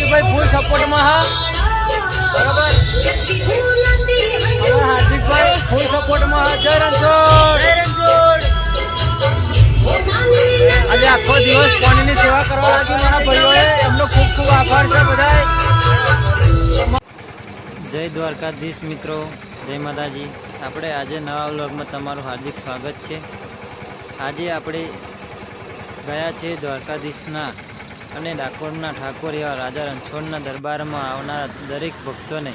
વિક્કીભાઈ ફૂલ સપોર્ટમાં હા બરાબર. હાર્દિકભાઈ ફૂલ સપોર્ટમાં હા. જય રણછોડ જય રણછોડ. આજે આખો દિવસ પાણીની સેવા કરવા લાગી મારા ભાઈઓએ, એમનો ખૂબ ખૂબ આભાર છે બધાય. જય દ્વારકાધીશ મિત્રો, જય માતાજી. આપણે આજે નવા વ્લોગમાં તમારું હાર્દિક સ્વાગત છે. આજે આપણે ગયા છે દ્વારકાધીશના અને ડાકોરના ઠાકોર એવા રાજા રણછોડના દરબારમાં આવનારા દરેક ભક્તોને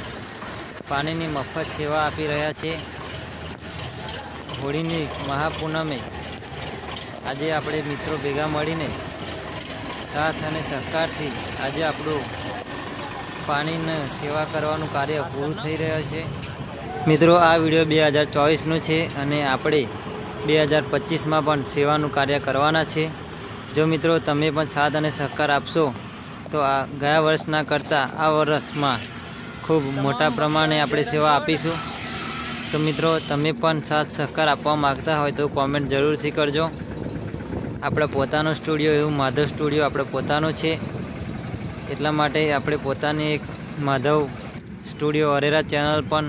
પાણીની મફત સેવા આપી રહ્યા છે. હોળીની મહાપૂનમે આજે આપણે મિત્રો ભેગા મળીને સાથ અને સહકારથી આજે આપણું પાણીની સેવા કરવાનું કાર્ય પૂરું થઈ રહ્યું છે. મિત્રો આ વિડીયો 2024નું છે અને આપણે 2025માં પણ સેવાનું કાર્ય કરવાના છે. જો મિત્રો તમે પણ સાથ અને સહકાર આપશો તો આ ગયા વર્ષના કરતાં આ વર્ષમાં ખૂબ મોટા પ્રમાણે આપણે સેવા આપીશું. તો મિત્રો તમે પણ સાથ સહકાર આપવા માગતા હોય તો કોમેન્ટ જરૂરથી કરજો. આપણે પોતાનો સ્ટુડિયો એવું માધવ સ્ટુડિયો આપણે પોતાનો છે, એટલા માટે આપણે પોતાની એક માધવ સ્ટુડિયો અરેરા ચેનલ પણ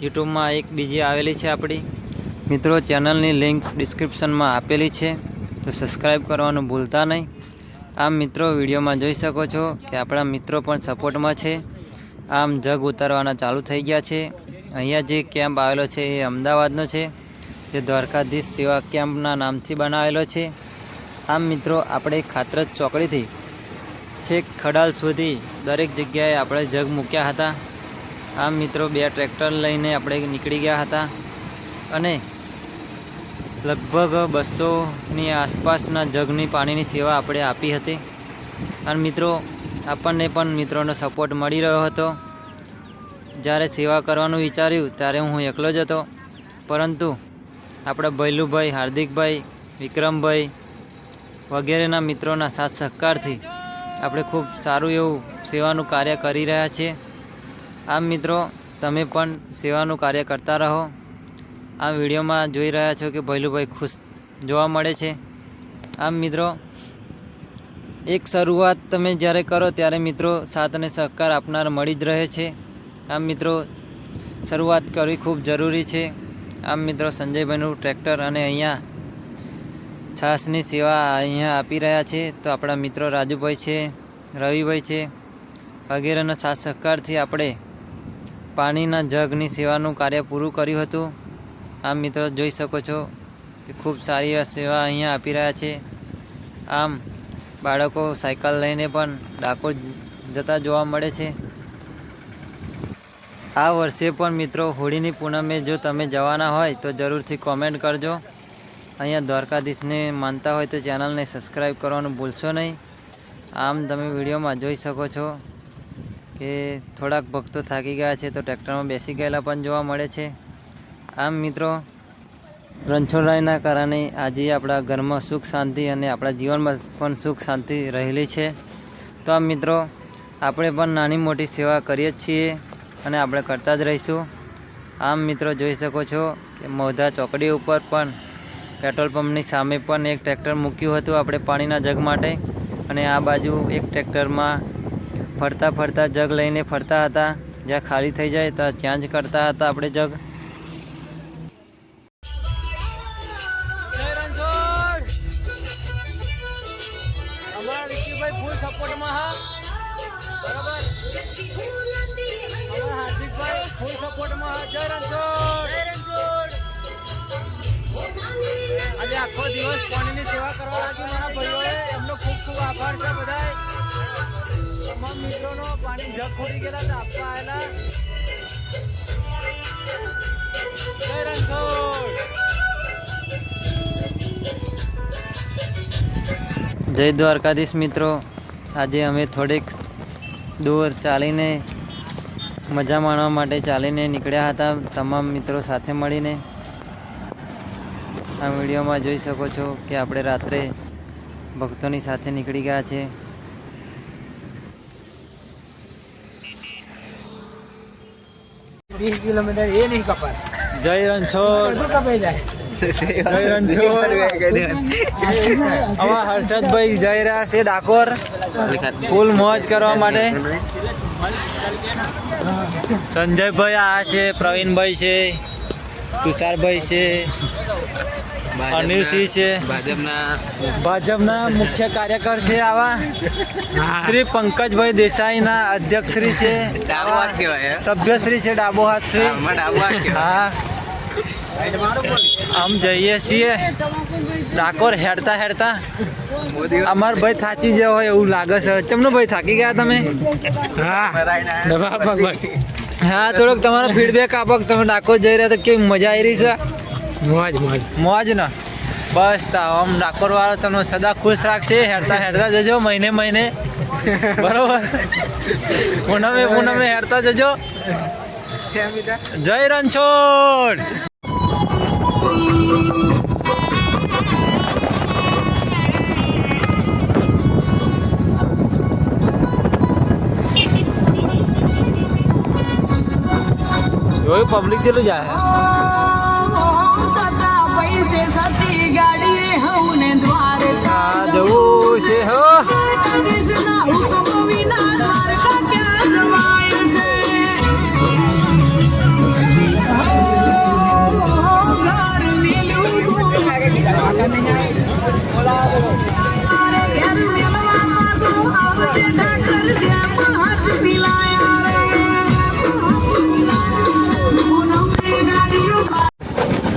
યુટ્યુબમાં એક બીજી આવેલી છે આપણી. મિત્રો ચેનલની લિંક ડિસ્ક્રિપ્શનમાં આપેલી છે, તો સબસ્ક્રાઈબ કરવાનું ભૂલતા નહીં. આમ મિત્રો વિડીયોમાં જોઈ શકો છો કે આપણા મિત્રો પણ સપોર્ટમાં છે. આમ જગ ઉતારવાના ચાલુ થઈ ગયા છે. અહીંયા જે કેમ્પ આવેલો છે એ અમદાવાદનો છે, જે દ્વારકાધીશ સેવા કેમ્પના નામથી બનાવેલો છે. આમ મિત્રો આપણે ખાતરજ ચોકડીથી છેક ખડાલ સુધી દરેક જગ્યાએ આપણે જગ મૂક્યા હતા. આમ મિત્રો 2 ટ્રેક્ટર લઈને આપણે નીકળી ગયા હતા અને લગભગ 200ની આસપાસના જગની પાણીની સેવા આપણે આપી હતી. અને મિત્રો આપણને પણ મિત્રોનો સપોર્ટ મળી રહ્યો હતો. જ્યારે સેવા કરવાનું વિચાર્યું ત્યારે હું એકલો જ હતો, પરંતુ આપણા ભૈલુભાઈ, હાર્દિકભાઈ, વિક્રમભાઈ વગેરેના મિત્રોના સાથ સહકારથી આપણે ખૂબ સારું એવું સેવાનું કાર્ય કરી રહ્યા છીએ. આમ મિત્રો તમે પણ સેવાનું કાર્ય કરતા રહો. આ વિડીયોમાં જોઈ રહ્યા છો કે ભૈલુભાઈ ખુશ જોવા મળે છે. આમ મિત્રો એક શરૂઆત તમે જ્યારે કરો ત્યારે મિત્રો સાથ અને સહકાર આપનાર મળી જ રહે છે. આમ મિત્રો શરૂઆત કરવી ખૂબ જરૂરી છે. આમ મિત્રો સંજયભાઈનું ટ્રેક્ટર અને અહીંયા છાસની સેવા અહીંયા આપી રહ્યા છે. તો આપણા મિત્રો રાજુભાઈ છે, રવિભાઈ છે વગેરેના સાથ સહકારથી આપણે પાણીના જગની સેવાનું કાર્ય પૂરું કર્યું હતું. આમ મિત્રો જોઈ શકો છો કે ખૂબ સારી સેવા અહીંયા આપી રહ્યા છે. આમ બાળકો સાયકલ લઈને પણ ડાકોર જતા જોવા મળે છે. આ વર્ષે પણ મિત્રો હોળીની પૂનમે જો તમે જવાના હોય તો જરૂરથી કોમેન્ટ કરજો. અહીંયા દ્વારકાધીશને માનતા હોય તો ચેનલને સબસ્ક્રાઈબ કરવાનું ભૂલશો નહીં. આમ તમે વિડીયોમાં જોઈ શકો છો કે થોડાક ભક્તો થાકી ગયા છે તો ટ્રેક્ટરમાં બેસી ગયેલા પણ જોવા મળે છે. આમ મિત્રો રણછોડરાયના કારણે આજે આપણા ઘરમાં સુખ શાંતિ અને આપણા જીવનમાં પણ સુખ શાંતિ રહેલી છે. તો આમ મિત્રો આપણે પણ નાની મોટી સેવા કરીએ જ છીએ અને આપણે કરતા જ રહીશું. આમ મિત્રો જોઈ શકો છો કે મૌધા ચોકડી ઉપર પણ પેટ્રોલ પંપની સામે પણ એક ટ્રેક્ટર મૂક્યું હતું આપણે પાણીના જગ માટે, અને આ બાજુ એક ટ્રેક્ટરમાં ફરતા ફરતા જગ લઈને ફરતા હતા. જ્યાં ખાલી થઈ જાય ત્યાં જ કરતા હતા આપણે જગ. જય રણછોડ. અમારા વિક્કીભાઈ ફૂલ સપોર્ટમાં હા બરાબર. અમારા હાર્દિકભાઈ ફૂલ સપોર્ટમાં હા. જય રણછોડ જય રણછોડ. આજે આખો દિવસ પાણીની સેવા કરવા લાગી મારા ભાઈઓએ, એમનો ખૂબ ખૂબ આભાર છે બધાય. તમામ મિત્રોનો પાણી જગ ખોટી ગયેલા હતા આપવા આવેલા. જય રણછોડ. જય દ્વારકાધીશ મિત્રો, આજે અમે થોડીક દૂર ચાલીને મજા માણવા માટે ચાલીને નીકળ્યા હતા તમામ મિત્રો સાથે મળીને. આ વિડીયોમાં જોઈ શકો છો કે આપણે રાત્રે ભક્તોની સાથે નીકળી ગયા છે. 20 કિલોમીટર એ નહીં કપાય. જય રણછોડ. બધું કપાઈ જાય. જય રણછોડ આવા હર્ષદભાઈ જઈ રહ્યા છે ડાકોર ફૂલ મોજ કરવા માટે. સંજયભાઈ આ છે, પ્રવીણભાઈ છે, તુષારભાઈ છે, અનિલસિંહ છે, ભાજપના મુખ્ય કાર્યકર છે આવા શ્રી પંકજભાઈ દેસાઈના અધ્યક્ષ શ્રી છે, સભ્યશ્રી છે, ડાબો હાથ શ્રી. હા આમ જઈએ છીએ ડાકોર હેડતા હેડતા. અમાર ભાઈ થાચી ગયા હોય એવું લાગે છે. ચમનો ભાઈ થાકી ગયા તમે? હા થોડોક તમારો ફીડબેક આપો કે તમે ડાકોર જઈ રહ્યા તો કેવી મજા આવી રહી છે? મોજ ને બસ આમ ડાકોર વાળો તમને સદા ખુશ રાખશે. હેડતા હેડતા જજો મહિને મહિને બરોબર. પૂનમે હેડતા જજો. જય રણછોડ. જોયું પબ્લિક ચેલું જાય. જવું છે હો.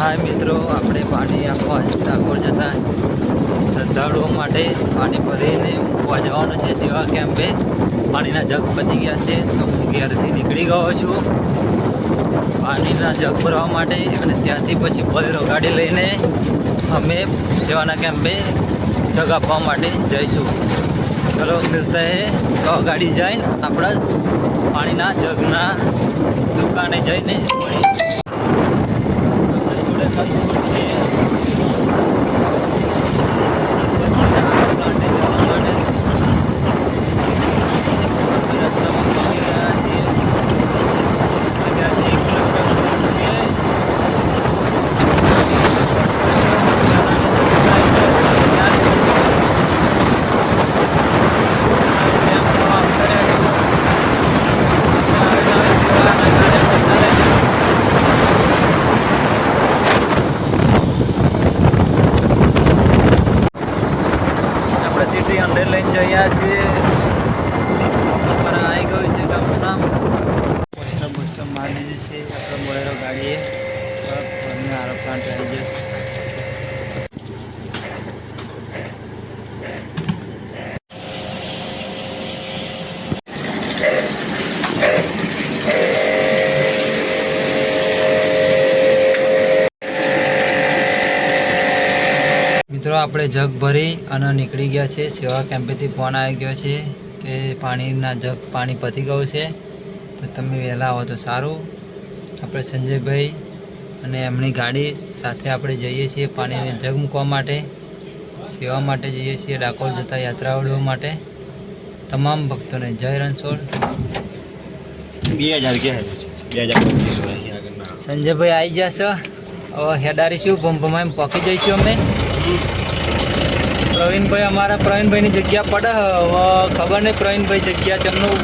હા મિત્રો, આપણે પાણી આપવા ડાકોર જતા શ્રદ્ધાળુઓ માટે પાણી ભરીને મૂકવા જવાનું છે સેવા કેમ્પે. પાણીના જગ પતી ગયા છે તો હું ઘેરથી નીકળી ગયો છું પાણીના જગ ભરવા માટે, અને ત્યાંથી પછી બોલેરો ગાડી લઈને અમે સેવાના કેમ્પે જગ આપવા માટે જઈશું. ચલો મિલતા હે. તો ગાડી જઈને આપણા પાણીના જગના દુકાને જઈને અંદર લઈને જઈએ છીએ. આવી ગયું છે ગામનું નામ. પોસ્ટર મારી દીધું છે. આપણે બોલેરો ગાડીએ આરો પ્લાન્ટ આવી જશે. મિત્રો આપણે જગ ભરી અને નીકળી ગયા છે. સેવા કેમ્પેથી ફોન આવી ગયો છે કે પાણી પતી ગયું છે તો તમે વહેલા આવો તો સારું. આપણે સંજયભાઈ અને એમની ગાડી સાથે આપણે જઈએ છીએ પાણીને જગ મૂકવા માટે. સેવા માટે જઈએ છીએ ડાકોર જતા યાત્રાળુઓ માટે. તમામ ભક્તોને જય રણછોડ. 2000 સંજયભાઈ આવી જશે. હવે હેડારીશું ભમભમાઈ પહોંચી જઈશું અમે. પ્રવીણભાઈની જગ્યા પડે. હવે ખબર નહીં પ્રવીણભાઈ જગ્યા તેમનું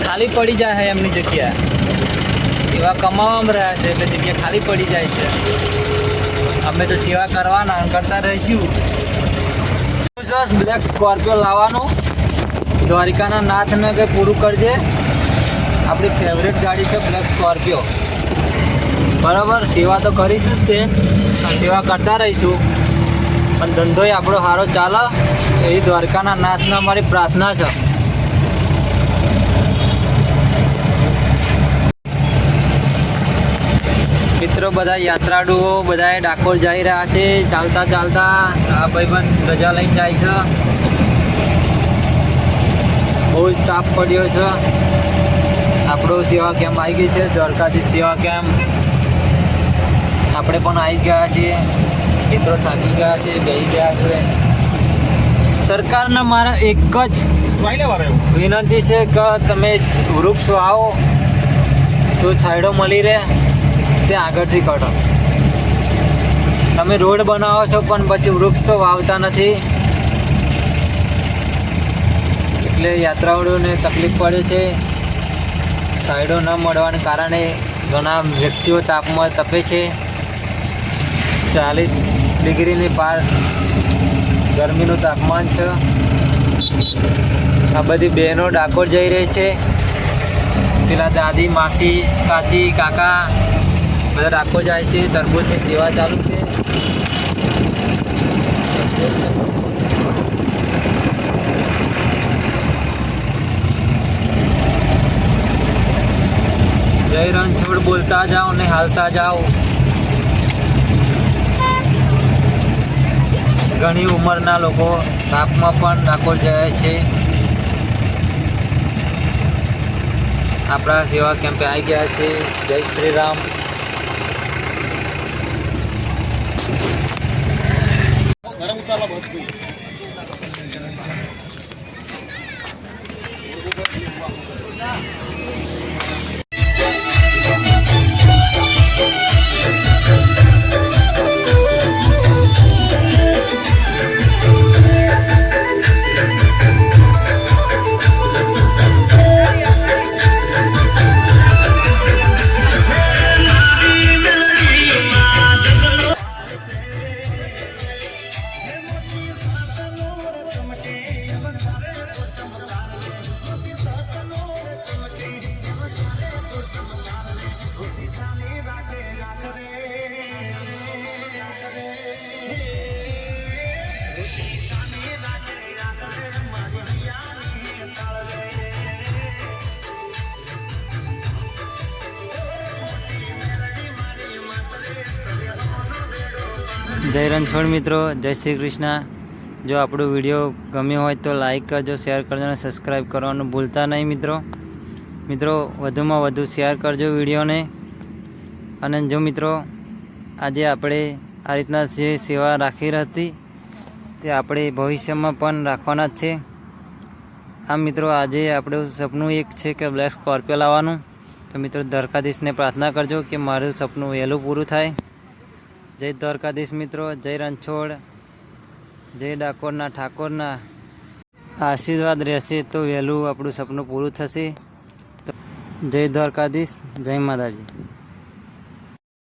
ખાલી પડી જાય છે. એમની જગ્યા એવા કમાવામાં રહ્યા છે એટલે જગ્યા ખાલી પડી જાય છે. અમે તો સેવા કરવાના કરતા રહીશું. બ્લેક સ્કોર્પિયો લાવવાનું. દ્વારિકાના નાથને કંઈ પૂરું કરજે. આપણી ફેવરેટ ગાડી છે બ્લેક સ્કોર્પિયો. બરાબર, સેવા તો કરીશું જ તે, સેવા કરતા રહીશું પણ ધંધોય આપણો સારો ચાલે એવી દ્વારકાના નાથને અમારી પ્રાર્થના છે. મિત્રો બધા યાત્રાળુઓ બધા ડાકોર જઈ રહ્યા છે ચાલતા ચાલતા. આ ભાઈબંધ રજા લઈને જાય છે. બહુ જ તાપ પડ્યો છે. આપણો સેવા કેમ્પ આવી ગઈ છે દ્વારકાથી સેવા કેમ્પ. આપણે પણ આવી ગયા છીએ. મિત્રો થાકી ગયા છે, બેસી ગયા છે. સરકારને મારા એક જ વિનંતી છે કે તમે વૃક્ષ વાવો તો છાંયડો મળી રહે તે આગળથી કાઢો. તમે રોડ બનાવો છો પણ પછી વૃક્ષ તો વાવતા નથી, એટલે યાત્રાળુઓને તકલીફ પડે છે. સાઈડો ન મળવાને કારણે ઘણા વ્યક્તિઓ તાપમાં તપે છે. 40 ડિગ્રીની પાર ગરમીનું તાપમાન છે. આ બધી બહેનો ડાકોર જઈ રહી છે. પેલા દાદી, માસી, કાચી, કાકા બધા ડાકોર જાય છે. તરબૂચની સેવા ચાલુ છે. જય રણછોડ બોલતા જાઓ ને હાલતા જાઓ. ઘણી ઉંમરના લોકો તાપમાં પણ ડાકોર જાય છે. આપણા સેવા કેમ્પે આવી ગયા છે. જય શ્રી રામ. જય રણછોડ મિત્રો, જય શ્રી કૃષ્ણ. જો આપણો વિડીયો ગમ્યો હોય તો લાઈક કરજો, શેર કરજો અને સબસ્ક્રાઈબ કરવાનું ભૂલતા નહીં મિત્રો વધુમાં વધુ શેર કરજો વિડીયોને. અને જો મિત્રો આજે આપણે આ રીતના જે સેવા રાખી હતી તે આપણે ભવિષ્યમાં પણ રાખવાના જ છે. આમ મિત્રો આજે આપણું સપનું એક છે કે બ્લેક સ્કોર્પિયો લાવવાનું. તો મિત્રો દ્વારકાધીશને પ્રાર્થના કરજો કે મારું સપનું વહેલું પૂરું થાય. જય દ્વારકાધીશ મિત્રો, જય રણછોડ, જય ડાકોરના ઠાકોરના આશીર્વાદ રહેશે તો વહેલું આપણું સપનું પૂરું થશે. તો જય દ્વારકાધીશ, જય માતાજી.